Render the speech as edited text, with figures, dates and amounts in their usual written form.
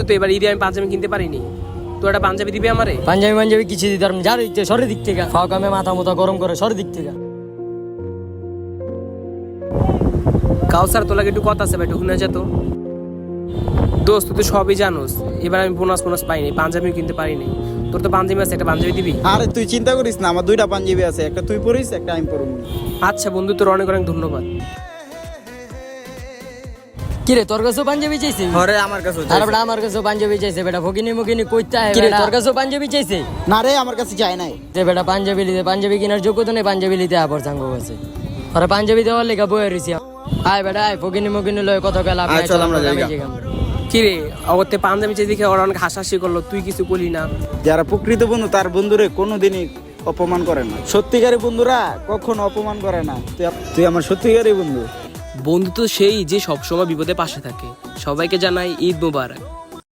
তো এবার ঈদে আমি পাঞ্জাবি কিনতে পারিনি, তো একটা পাঞ্জাবি দিবি আমারে? পাঞ্জাবি কিছু দিতে পারবেন, যার ইচ্ছে সরের দিক থেকে ফাও কামে মাথা মতো গরম করে সরের দিক থেকে। কাউসার তোলাকে একটু কথা আছে ভাই, একটু শুনে যেত। দোস্ত তুই তো সবই জানোস, এবার আমি বোনাস পাইনি, পাঞ্জাবিও কিনতে পারিনি। তোর তো পাঞ্জাবি আছে, একটা পাঞ্জাবি দিবি? আরে তুই চিন্তা করিস না, আমার দুইটা পাঞ্জাবি আছে, একটা তুই পরিস একটা আমি পরব। আচ্ছা বন্ধু, তোর অনেক অনেক ধন্যবাদ। কিরে তোর কাছেও পাঞ্জাবি চাইছে? ঘরে আমার কাছে আর বেটা আমার কাছেও পাঞ্জাবি চাইছে, বেটা ফকিনি মুকিনি কইতে হয়। কিরে তোর কাছেও পাঞ্জাবি চাইছে? না রে, আমার কাছে চাই নাই। যে বেটা পাঞ্জাবি কেনার যোগ্যতা নেই, পাঞ্জাবি লিতে আপর সাঙ্গ আছে। আরে পাঞ্জাবি দেওয়ার লেখা বয়ে রইছি। আয় বেটা আয়, ফকিনি মুকিনি লয় কত গেল। চল আমরা যাই। কিরে অগতে পাঞ্জাবি চাই দেখে ওরা অনেক হাসাহাসি করলো, তুই কিছু বলি না? যারা প্রকৃত বন্ধু তার বন্ধুরে কোনোদিনই অপমান করে না, সত্যিকারের বন্ধুরা কখনো অপমান করে না। তুই আমার সত্যিকারের বন্ধু। বন্ধু তো সেই যে সবসময় বিপদে পাশে থাকে। সবাইকে জানাই ঈদ মোবারক।